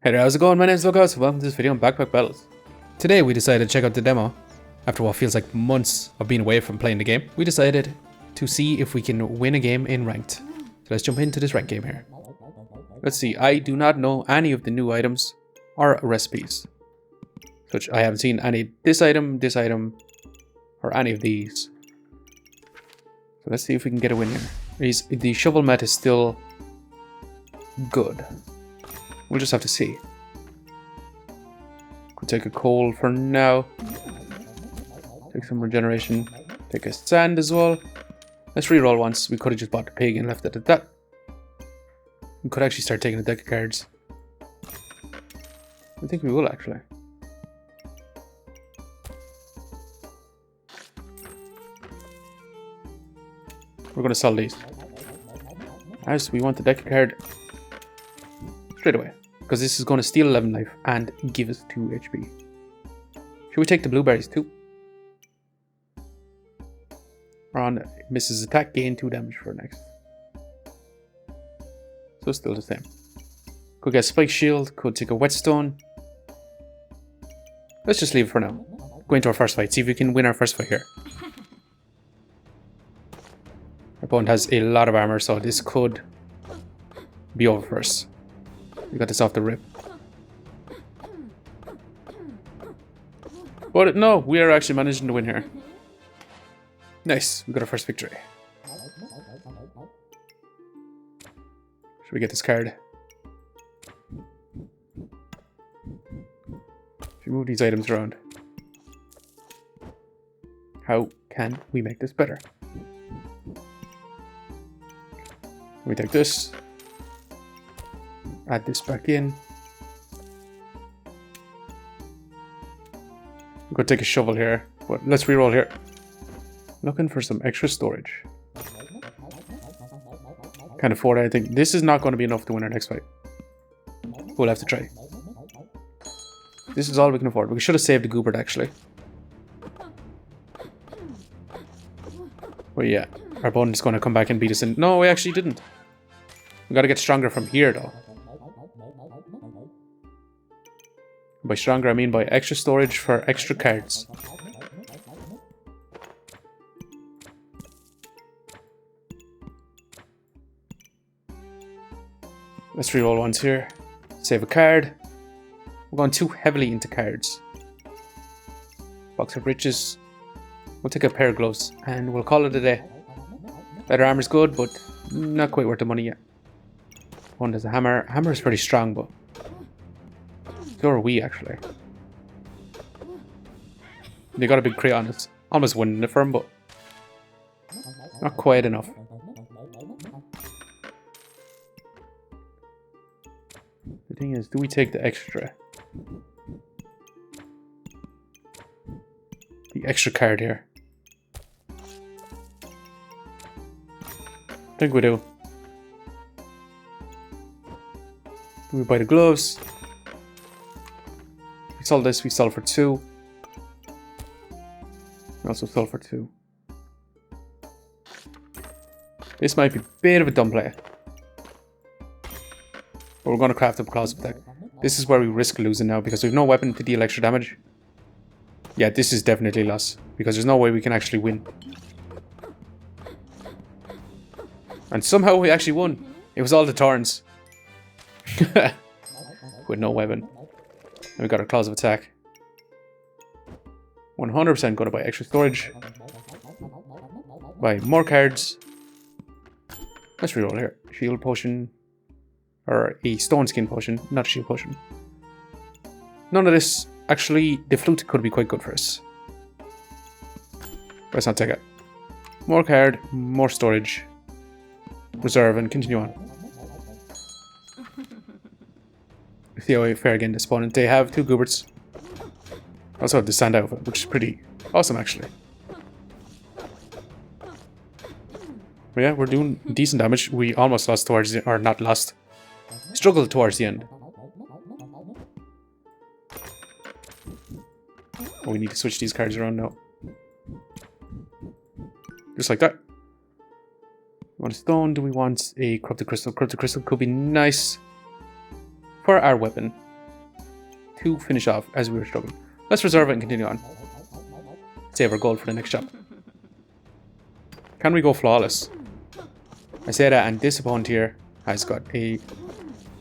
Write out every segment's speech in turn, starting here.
Hey there, how's it going? My name's Lucas. Welcome to this video on Backpack Battles. Today we decided to check out the demo. After what feels like months of being away from playing the game, we decided to see if we can win a game in ranked. So let's jump into this ranked game here. Let's see, I do not know any of the new items or recipes. Such I haven't seen any this item, or any of these. So let's see if we can get a win here. The shovel met is still good. We'll just have to see. Could take a coal for now. Take some regeneration. Take a sand as well. Let's reroll once. We could have just bought the pig and left it at that. We could actually start taking a deck of cards. I think we will actually. We're going to sell these. As we want the deck of card straight away. Because this is going to steal 11 life and give us 2 HP. Should we take the blueberries too? On misses attack, gain 2 damage for next. So still the same. Could get spike shield, could take a whetstone. Let's just leave it for now. Go into our first fight, see if we can win our first fight here. Our opponent has a lot of armor, so this could be over for us. We got this off the rip. But no, we are actually managing to win here. Nice, we got our first victory. Should we get this card? If you move these items around. How can we make this better? We take this. Add this back in. I'm going to take a shovel here, but let's reroll here. Looking for some extra storage. Can't afford it, I think. This is not going to be enough to win our next fight. We'll have to try. This is all we can afford. We should have saved the Goobert actually. But yeah, our opponent is going to come back and beat us in. No, we actually didn't. We got to get stronger from here though. By stronger, I mean by extra storage for extra cards. Let's reroll once here. Save a card. We're going too heavily into cards. Box of riches. We'll take a pair of gloves and we'll call it a day. Leather armor's good, but not quite worth the money yet. One has a hammer. Hammer is pretty strong, but so are we, actually. They got a big crate on us. Almost winning it for him, but not quite enough. The thing is, do we take the extra? The extra card here. I think we do. Do we buy the gloves? We sold this, we sell for 2. We also sell for 2. This might be a bit of a dumb play. But we're going to craft up a claws of deck. This is where we risk losing now because we have no weapon to deal extra damage. Yeah, this is definitely loss. Because there's no way we can actually win. And somehow we actually won. It was all the Torrents. With no weapon. And we got our claws of attack. 100% going to buy extra storage. Buy more cards. Let's reroll here. Shield potion. Or a stone skin potion, not a shield potion. None of this. Actually, the flute could be quite good for us. Let's not take it. More card, more storage. Reserve and continue on. See how we fare again this opponent. They have 2 Gooberts. Also have the sand outfit, which is pretty awesome actually. But yeah, we're doing decent damage. We almost lost towards the, or not lost. Struggled towards the end. Oh, we need to switch these cards around now. Just like that. We want a stone. Do we want a corrupted crystal? Corrupted crystal could be nice for our weapon. to finish off as we were struggling. Let's reserve it and continue on. Save our gold for the next shop. Can we go flawless? I say that, and this opponent here has got a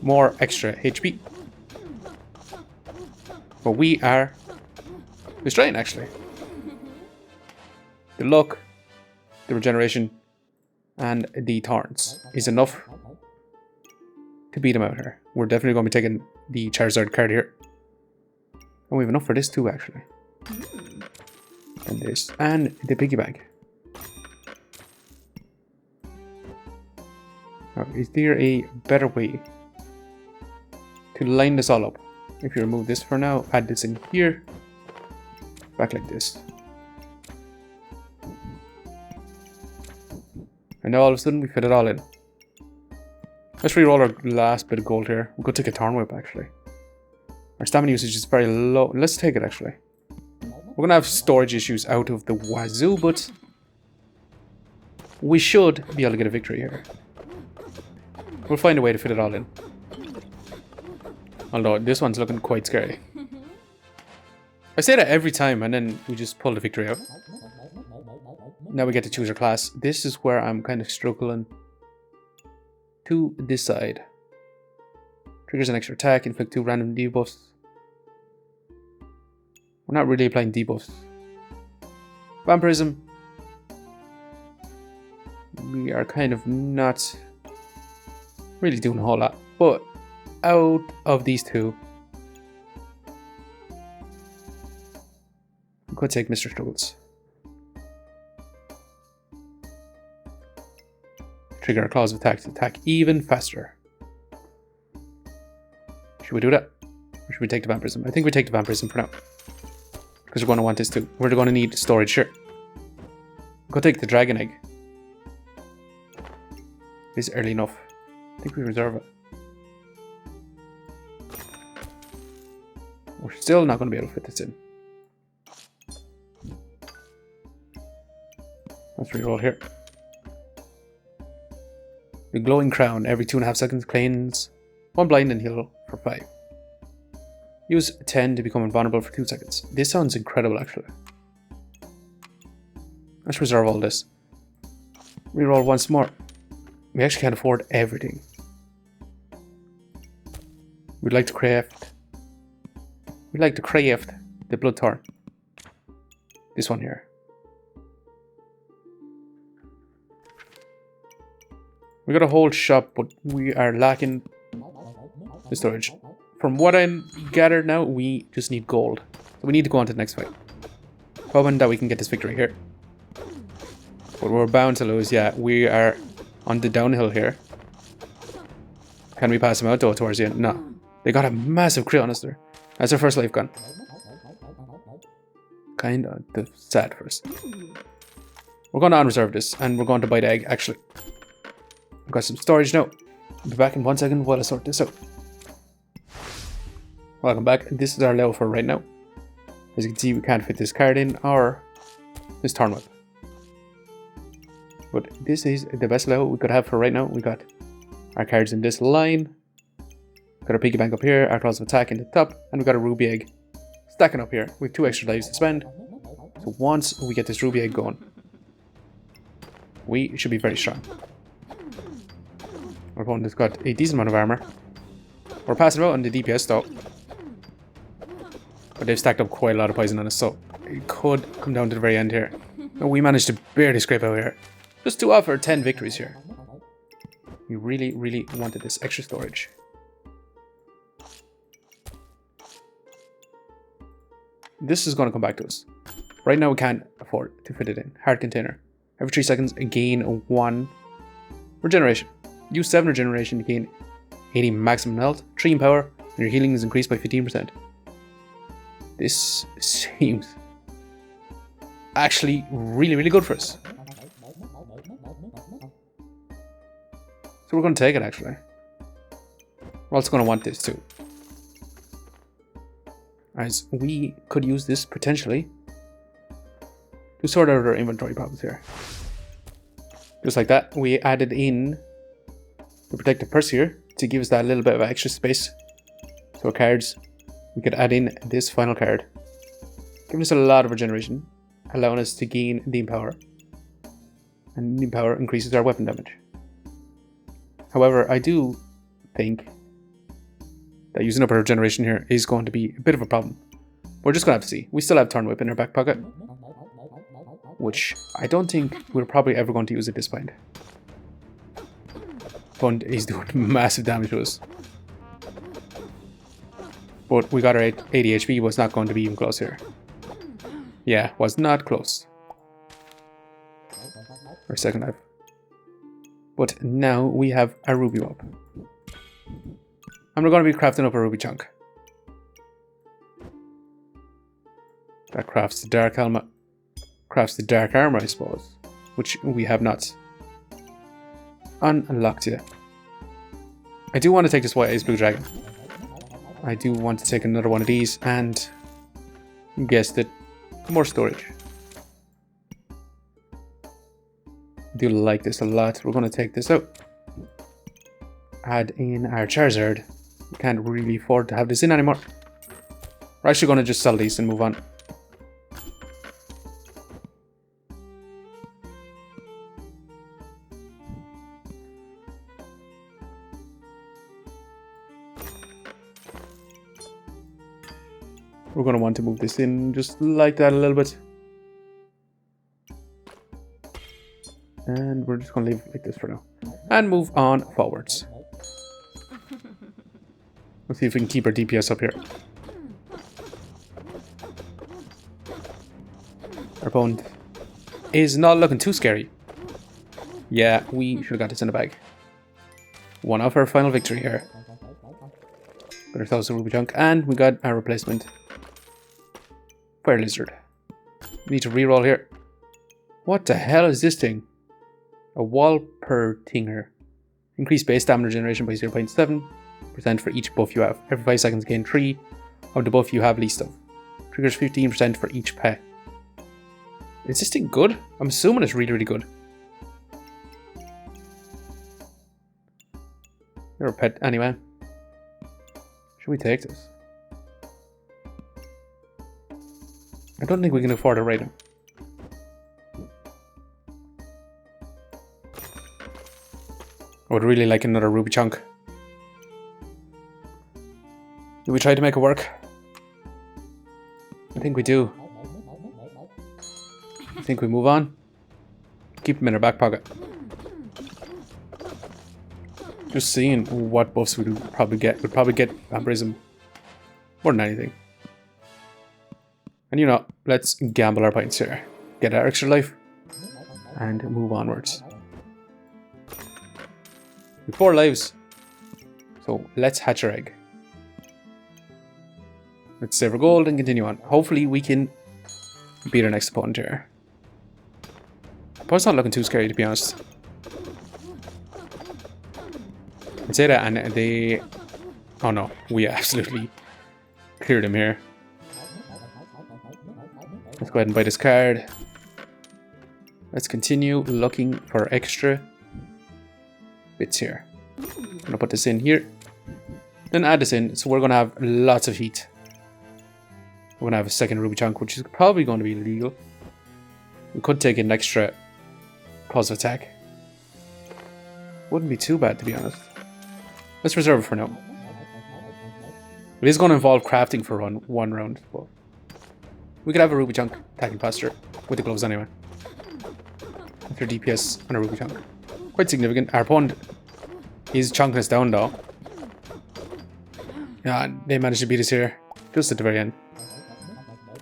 more extra HP. But we are destroying actually. The luck, the regeneration, and the thorns is enough to beat him out here. We're definitely going to be taking the Charizard card here. And we have enough for this too, actually. And this. And the piggy bank. Now, is there a better way to line this all up? If you remove this for now, add this in here. Back like this. And now all of a sudden we fit it all in. Let's re-roll our last bit of gold here. We'll go take a Thorn Whip actually. Our stamina usage is very low. Let's take it actually. We're gonna have storage issues out of the wazoo, but we should be able to get a victory here. We'll find a way to fit it all in. Although this one's looking quite scary. I say that every time and then we just pull the victory out. Now we get to choose our class. This is where I'm kind of struggling to decide. Triggers an extra attack, inflict 2 random debuffs. We're not really applying debuffs. Vampirism. We are kind of not really doing a whole lot. But out of these two, we could take Mr. Struggles. Trigger our claws of attack to attack even faster. Should we do that? Or should we take the vampirism? I think we take the vampirism for now. Because we're going to want this too. We're going to need storage, sure. Go take the dragon egg. It's early enough. I think we reserve it. We're still not going to be able to fit this in. Let's reroll here. The glowing crown every 2.5 seconds claims 1 blind and heal for 5. Use 10 to become invulnerable for 2 seconds. This sounds incredible actually. Let's reserve all this. Reroll once more. We actually can't afford everything. We'd like to craft. We'd like to craft the blood thorn. This one here. We got a whole shop, but we are lacking the storage. From what I gathered now, we just need gold. So we need to go on to the next fight. Hoping that we can get this victory here. But we're bound to lose, yeah. We are on the downhill here. Can we pass them out though towards the end? No. They got a massive crit on us there. That's our first life gone. Kinda sad for us. We're going to unreserve this, and we're going to buy the egg, actually. I've got some storage now. I'll be back in 1 second while I sort this out. Welcome back. This is our level for right now. As you can see, we can't fit this card in or this Thorn Whip. But this is the best level we could have for right now. We got our cards in this line. Got our piggy bank up here, our claws of attack in the top, and we got a ruby egg stacking up here with 2 extra lives to spend. So once we get this ruby egg going, we should be very strong. Our opponent has got a decent amount of armor. We're passing out on the DPS though. But they've stacked up quite a lot of poison on us, so it could come down to the very end here. But we managed to barely scrape out here. Just to offer 10 victories here. We really, really wanted this extra storage. This is going to come back to us. Right now we can't afford to fit it in. Heart container. Every 3 seconds, gain 1 regeneration. Use 7 regeneration to gain 80 maximum health, 3 in power, and your healing is increased by 15%. This seems actually really, really good for us. So we're going to take it actually. We're also going to want this too. As we could use this potentially to sort out our inventory problems here. Just like that, we added in the protective purse here to give us that little bit of extra space. So our cards we could add in this final card, giving us a lot of regeneration, allowing us to gain the Empower. And the Empower increases our weapon damage. However, I do think that using up our regeneration here is going to be a bit of a problem. We're just going to have to see. We still have Turn Whip in our back pocket, which I don't think we're probably ever going to use at this point. But he's doing massive damage to us. But we got our 80 HP, was not going to be even close here. Yeah, was not close. Our second life. But now we have a Ruby Whelp. And we're going to be crafting up a Ruby Chonk. That crafts the Dark Helmet. Crafts the Dark Armor, I suppose. Which we have not unlocked yet. I do want to take this White Ice Blue Dragon. I do want to take another one of these and guess that more storage. I do like this a lot. We're going to take this out. Add in our Charizard. We can't really afford to have this in anymore. We're actually going to just sell these and move on. We're going to want to move this in just like that a little bit. And we're just going to leave it like this for now. And move on forwards. Let's see if we can keep our DPS up here. Our opponent is not looking too scary. Yeah, we should have got this in the bag. One of our final victory here. Got ourselves a Ruby Chonk, and we got our replacement. Fire Lizard. We need to reroll here. What the hell is this thing? A WOLPERTINGER. Increase base stamina generation by 0.7% for each buff you have. Every 5 seconds gain 3 of the buff you have least of. Triggers 15% for each pet. Is this thing good? I'm assuming it's really, really good. You're a pet anyway. Should we take this? I don't think we can afford it right now. I would really like another Ruby Chonk. Do we try to make it work? I think we do. I think we move on. Keep them in our back pocket. Just seeing what buffs we would probably get. We'd probably get Vampirism more than anything. And you know, let's gamble our points here. Get our extra life. And move onwards. With 4 lives. So let's hatch our egg. Let's save our gold and continue on. Hopefully we can beat our next opponent here. Opponent's not looking too scary, to be honest. I'd say that, and they... Oh no, we absolutely cleared him here. Let's go ahead and buy this card. Let's continue looking for extra bits here. I'm gonna put this in here. Then add this in, so we're gonna have lots of heat. We're gonna have a second Ruby Chonk, which is probably going to be illegal. We could take an extra pulse attack. Wouldn't be too bad, to be honest. Let's reserve it for now. It is going to involve crafting for one round, but we could have a Ruby Chonk attacking faster with the gloves anyway. After DPS on a Ruby Chonk. Quite significant. Our opponent is chonking us down though. Yeah, they managed to beat us here just at the very end.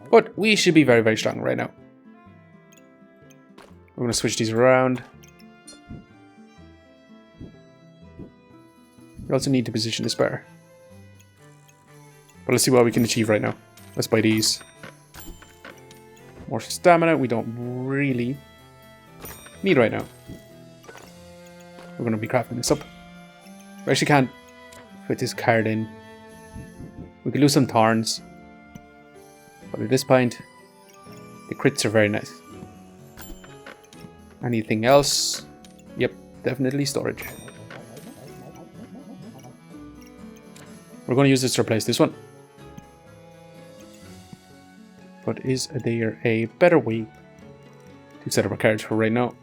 But we should be very, very strong right now. We're going to switch these around. We also need to position the spare. But let's see what we can achieve right now. Let's buy these. More stamina we don't really need right now. We're going to be crafting this up. We actually can't put this card in. We could lose some thorns. But at this point, the crits are very nice. Anything else? Yep, definitely storage. We're going to use this to replace this one. But is there a better way to set up our cards for right now?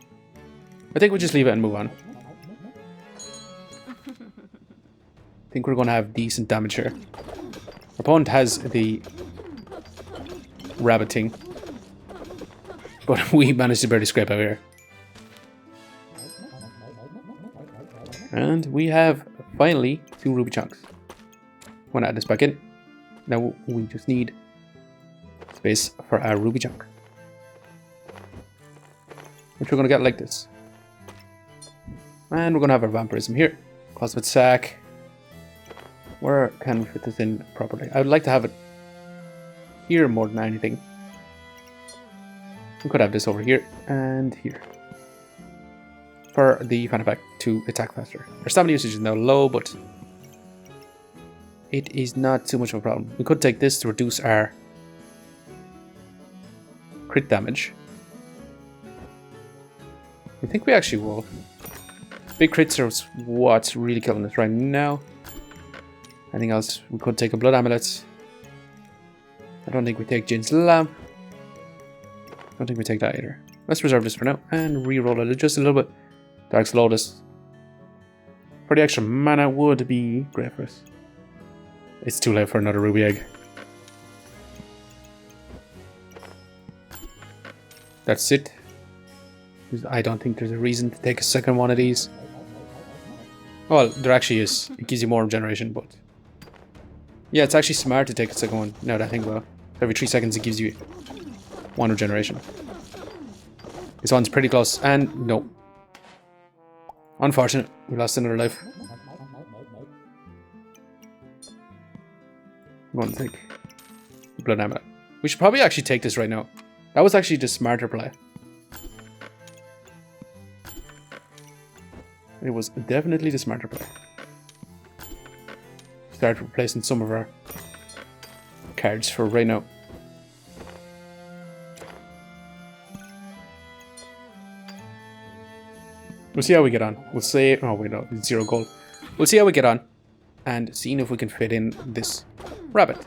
I think we'll just leave it and move on. I think we're going to have decent damage here. Our opponent has the rabbit thing, but we managed to barely scrape out here. And we have finally 2 ruby chunks. I'm going to add this back in. Now we just need space for our ruby chunk, which we're going to get like this. And we're going to have our vampirism here. Claws of attack. Where can we fit this in properly? I would like to have it here more than anything. We could have this over here and here for the fan effect to attack faster. Our stamina usage is now low, but it is not too much of a problem. We could take this to reduce our crit damage. I think we actually will. Big crits are what's really killing us right now. Anything else? We could take a blood amulet. I don't think we take Jin's lamp. I don't think we take that either. Let's reserve this for now and re-roll it just a little bit. Dark's Lotus. For the extra mana would be great for us. It's too late for another ruby egg. That's it. I don't think there's a reason to take a second one of these. Well, there actually is. It gives you more regeneration, but yeah, it's actually smart to take a second one, now that I think about it. Every 3 seconds it gives you 1 regeneration. This one's pretty close, and no. Unfortunate, we lost another life. I'm going to take the blood amulet. We should probably actually take this right now. That was actually the smarter play. It was definitely the smarter play. Start replacing some of our cards for right now. We'll see how we get on. We'll say, oh wait, no, 0 gold. We'll see how we get on and seeing if we can fit in this rabbit.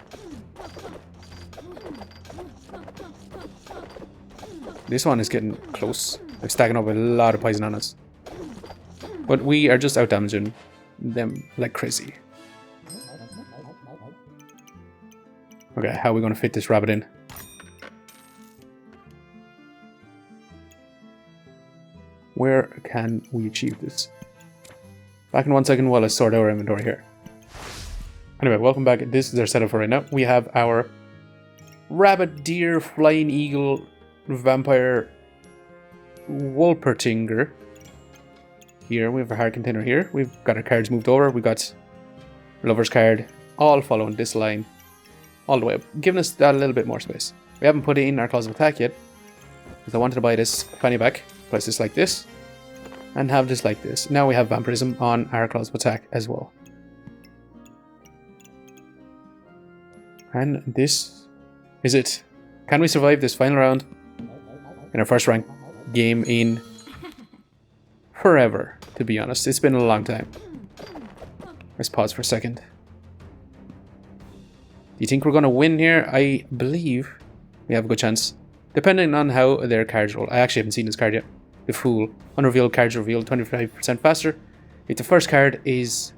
This one is getting close. They're stacking up a lot of poison on us. But we are just out damaging them like crazy. Okay, how are we going to fit this rabbit in? Where can we achieve this? Back in 1 second while I sort out our inventory here. Anyway, welcome back. This is our setup for right now. We have our rabbit, deer, flying eagle, vampire, WOLPERTINGER. Here, we have a hard container here. We've got our cards moved over. We got lover's card, all following this line all the way up, giving us that a little bit more space. We haven't put in our claws of attack yet, because I wanted to buy this fanny pack, place this like this, and have this like this. Now we have vampirism on our claws of attack as well. And this is it. Can we survive this final round in our first rank game in forever, to be honest. It's been a long time. Let's pause for a second. Do you think we're going to win here? I believe we have a good chance. Depending on how their cards roll. I actually haven't seen this card yet. The Fool. Unrevealed cards revealed 25% faster. If the first card is...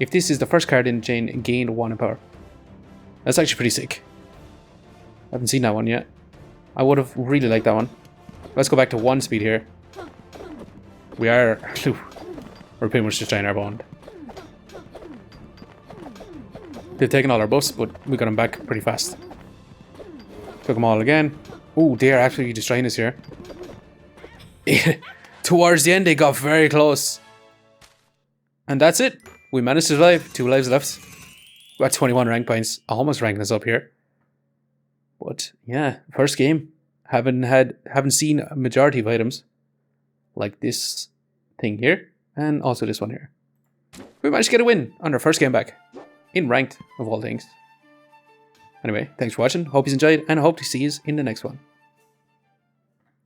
If this is the first card in the chain, gain 1 in power. That's actually pretty sick. I haven't seen that one yet. I would have really liked that one. Let's go back to 1 speed here. We are... We're pretty much just trying our bond. They've taken all our buffs, but we got them back pretty fast. Took them all again. Oh, they are actually destroying us here. Towards the end, they got very close. And that's it. We managed to survive. 2 lives left. We got 21 rank points. Almost ranking us up here. But yeah, first game. Haven't seen a majority of items like this thing here, and also this one here. We managed to get a win on our first game back. In ranked, of all things. Anyway, thanks for watching. Hope you enjoyed, and I hope to see you in the next one.